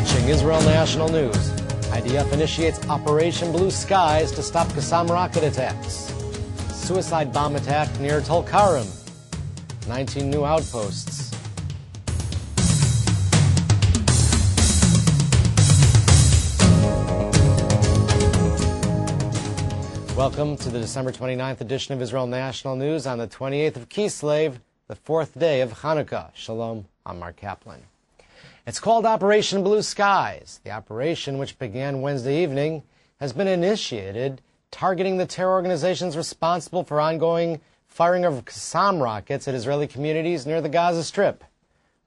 watching Israel National News. IDF initiates Operation Blue Skies to stop Qassam rocket attacks. Suicide bomb attack near Tulkarem. 19 new outposts. Welcome to the December 29th edition of Israel National News on the 28th of Kislev, the fourth day of Hanukkah. Shalom, I'm Mark Kaplan. It's called Operation Blue Skies. The operation, which began Wednesday evening, has been initiated targeting the terror organizations responsible for ongoing firing of Qassam rockets at Israeli communities near the Gaza Strip.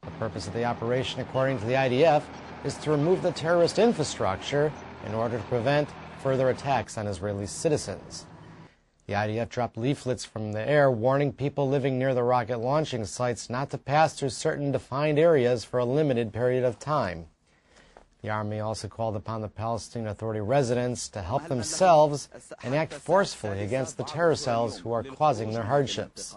The purpose of the operation, according to the IDF, is to remove the terrorist infrastructure in order to prevent further attacks on Israeli citizens. The IDF dropped leaflets from the air warning people living near the rocket launching sites not to pass through certain defined areas for a limited period of time. The Army also called upon the Palestinian Authority residents to help themselves and act forcefully against the terror cells who are causing their hardships.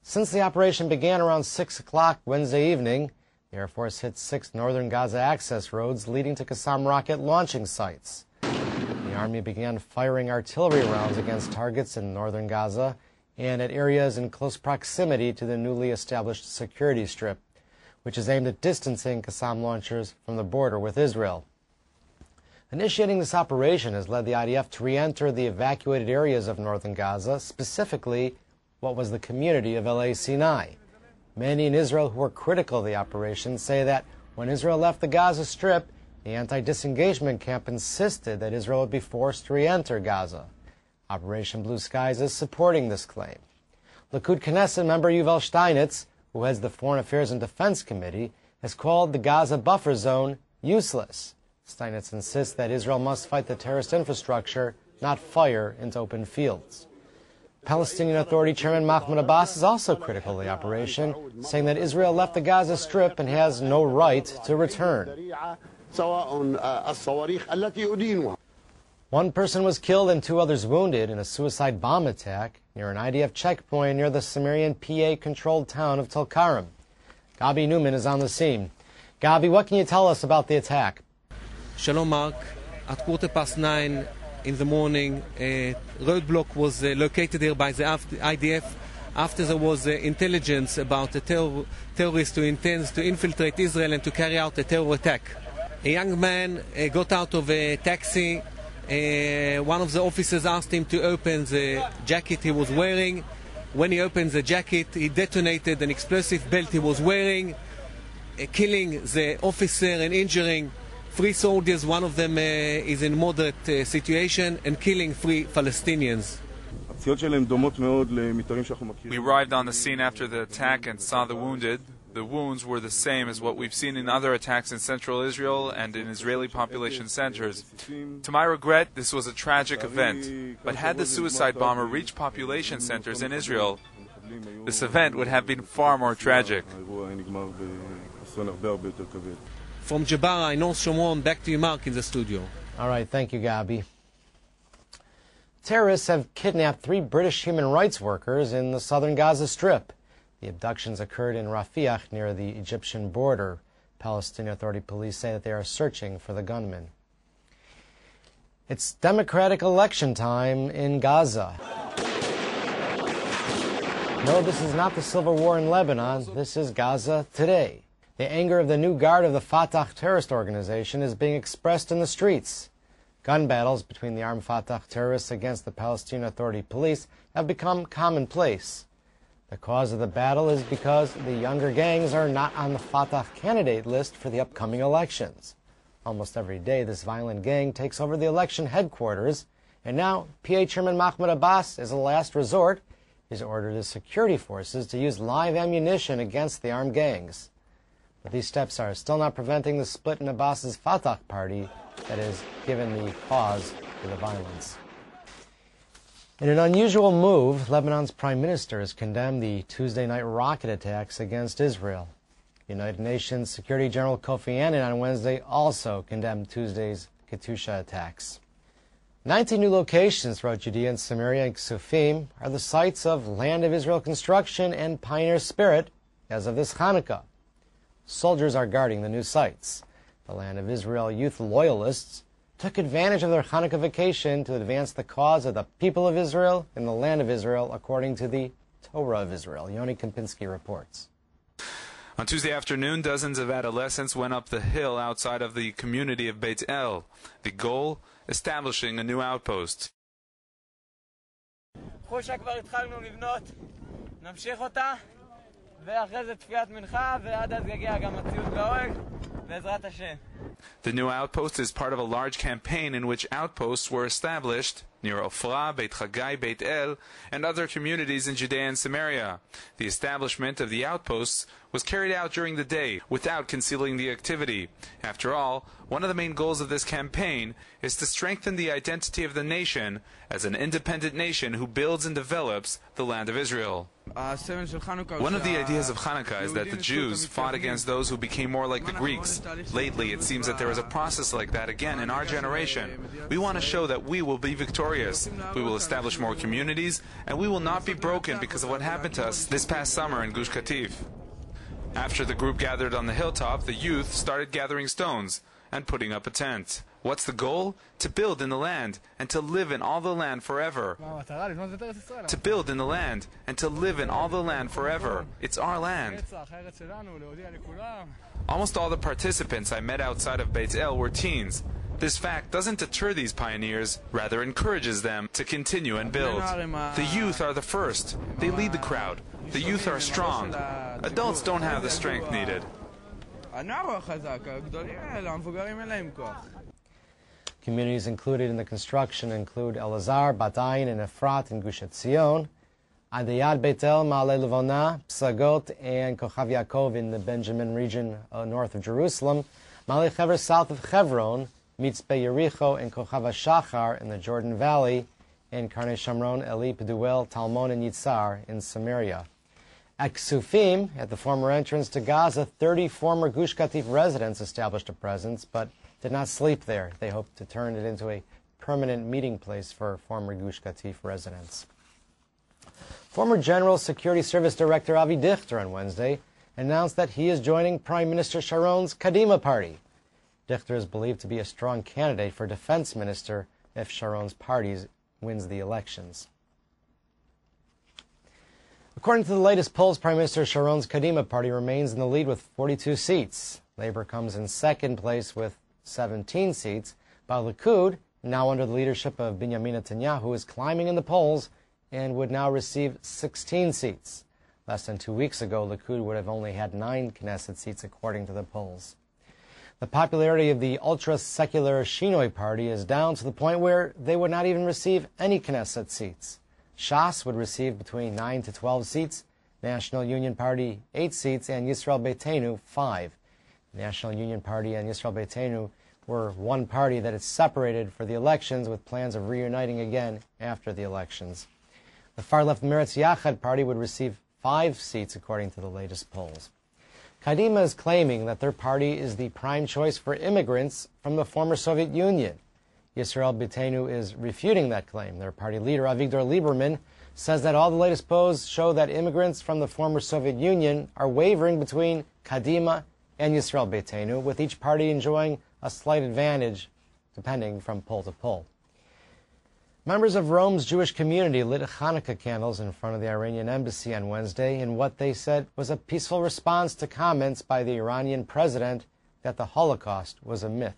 Since the operation began around 6 o'clock Wednesday evening, the Air Force hit 6 northern Gaza access roads leading to Qassam rocket launching sites. The Army began firing artillery rounds against targets in northern Gaza and at areas in close proximity to the newly established security strip, which is aimed at distancing Qassam launchers from the border with Israel. Initiating this operation has led the IDF to re-enter the evacuated areas of northern Gaza, specifically what was the community of El Sinai. Many in Israel who were critical of the operation say that when Israel left the Gaza Strip, the anti-disengagement camp insisted that Israel would be forced to re-enter Gaza. Operation Blue Skies is supporting this claim. Likud Knesset member Yuval Steinitz, who heads the Foreign Affairs and Defense Committee, has called the Gaza buffer zone useless. Steinitz insists that Israel must fight the terrorist infrastructure, not fire into open fields. Palestinian Authority Chairman Mahmoud Abbas is also critical of the operation, saying that Israel left the Gaza Strip and has no right to return. One person was killed and 2 others wounded in a suicide bomb attack near an IDF checkpoint near the Sumerian PA-controlled town of Tulkarem. Gabi Newman is on the scene. Gabi, what can you tell us about the attack? Shalom, Mark. At 9:15 in the morning, a roadblock was located here by the IDF after there was intelligence about a terrorist who intends to infiltrate Israel and to carry out a terror attack. A young man got out of a taxi. One of the officers asked him to open the jacket he was wearing. When he opened the jacket, he detonated an explosive belt he was wearing, killing the officer and injuring 3 soldiers. One of them is in moderate situation, and killing 3 Palestinians. We arrived on the scene after the attack and saw the wounded. The wounds were the same as what we've seen in other attacks in central Israel and in Israeli population centers. To my regret, this was a tragic event, but had the suicide bomber reached population centers in Israel, this event would have been far more tragic. From Jabara, North Shomron, back to you, Mark, in the studio. All right, thank you, Gabi. Terrorists have kidnapped 3 British human rights workers in the southern Gaza Strip. The abductions occurred in Rafiah near the Egyptian border. Palestinian Authority police say that they are searching for the gunmen. It's democratic election time in Gaza. No, this is not the civil war in Lebanon. This is Gaza today. The anger of the new guard of the Fatah terrorist organization is being expressed in the streets. Gun battles between the armed Fatah terrorists against the Palestinian Authority police have become commonplace. The cause of the battle is because the younger gangs are not on the Fatah candidate list for the upcoming elections. Almost every day, this violent gang takes over the election headquarters, and now PA Chairman Mahmoud Abbas, as a last resort, has ordered his security forces to use live ammunition against the armed gangs. But these steps are still not preventing the split in Abbas's Fatah party that has given the cause for the violence. In an unusual move, Lebanon's prime minister has condemned the Tuesday night rocket attacks against Israel. United Nations Security General Kofi Annan on Wednesday also condemned Tuesday's Katyusha attacks. 19 new locations throughout Judea and Samaria and Ksufim are the sites of Land of Israel construction and pioneer spirit as of this Hanukkah. Soldiers are guarding the new sites. The Land of Israel youth loyalists took advantage of their Hanukkah vacation to advance the cause of the people of Israel in the Land of Israel according to the Torah of Israel. Yoni Kempinski reports. On Tuesday afternoon, dozens of adolescents went up the hill outside of the community of Beit El. The goal? Establishing a new outpost. The new outpost is part of a large campaign in which outposts were established near Ofra, Beit Chagai, Beit El, and other communities in Judea and Samaria. The establishment of the outposts was carried out during the day without concealing the activity. After all, one of the main goals of this campaign is to strengthen the identity of the nation as an independent nation who builds and develops the land of Israel. One of the ideas of Hanukkah is that the Jews fought against those who became more like the Greeks. Lately, it seems that there is a process like that again in our generation. We want to show that we will be victorious. We will establish more communities, and we will not be broken because of what happened to us this past summer in Gush Katif. After the group gathered on the hilltop, the youth started gathering stones and putting up a tent. What's the goal? To build in the land and to live in all the land forever. To build in the land and to live in all the land forever. It's our land. Almost all the participants I met outside of Beit El were teens. This fact doesn't deter these pioneers, rather encourages them to continue and build. The youth are the first. They lead the crowd. The youth are strong. Adults don't have the strength needed. Communities included in the construction include Elazar, Bat Ayin, and Efrat in Gush Etzion, Adayad, Beit El, Ma'ale Levona, Psagot, and Kochav Yaakov in the Benjamin region north of Jerusalem, Ma'ale Hever south of Hebron, Mitzpe Yericho, and Kochav HaShachar in the Jordan Valley, and Karnei Shamron, Eli, Peduel, Talmon, and Yitzhar in Samaria. At Ksufim, at the former entrance to Gaza, 30 former Gush Katif residents established a presence, but did not sleep there. They hope to turn it into a permanent meeting place for former Gush Katif residents. Former General Security Service Director Avi Dichter on Wednesday announced that he is joining Prime Minister Sharon's Kadima party. Dichter is believed to be a strong candidate for defense minister if Sharon's party wins the elections. According to the latest polls, Prime Minister Sharon's Kadima party remains in the lead with 42 seats. Labour comes in second place with 17 seats, while Likud, now under the leadership of Benjamin Netanyahu, is climbing in the polls and would now receive 16 seats. Less than 2 weeks ago, Likud would have only had 9 Knesset seats according to the polls. The popularity of the ultra-secular Shinoi party is down to the point where they would not even receive any Knesset seats. Shas would receive between 9 to 12 seats, National Union Party 8 seats, and Yisrael Beitenu 5. National Union Party and Yisrael Beitenu were one party that is separated for the elections with plans of reuniting again after the elections. The far-left Meretz Yachad party would receive 5 seats according to the latest polls. Kadima is claiming that their party is the prime choice for immigrants from the former Soviet Union. Yisrael Beitenu is refuting that claim. Their party leader, Avigdor Lieberman, says that all the latest polls show that immigrants from the former Soviet Union are wavering between Kadima and Yisrael Beitenu, with each party enjoying a slight advantage depending from poll to poll. Members of Rome's Jewish community lit Hanukkah candles in front of the Iranian embassy on Wednesday in what they said was a peaceful response to comments by the Iranian president that the Holocaust was a myth.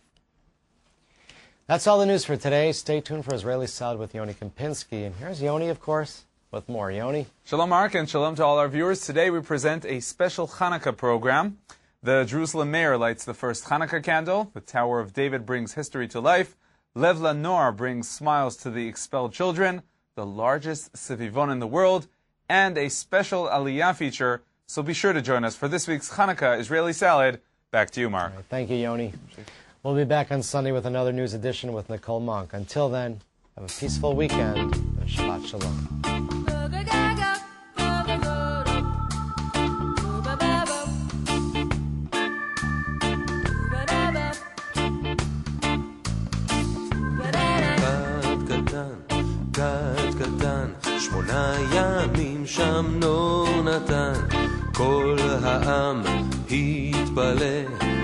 That's all the news for today. Stay tuned for Israeli Salad with Yoni Kempinski. And here's Yoni, of course, with more. Yoni. Shalom, Mark, and shalom to all our viewers. Today we present a special Hanukkah program. The Jerusalem mayor lights the first Hanukkah candle. The Tower of David brings history to life. Lev Lanor brings smiles to the expelled children. The largest Sevivon in the world. And a special Aliyah feature. So be sure to join us for this week's Hanukkah Israeli Salad. Back to you, Mark. Right, thank you, Yoni. We'll be back on Sunday with another news edition with Nicole Monk. Until then, have a peaceful weekend and Shabbat Shalom. גד קטן, 8 ימים שם נור נתן, כל העם התפלא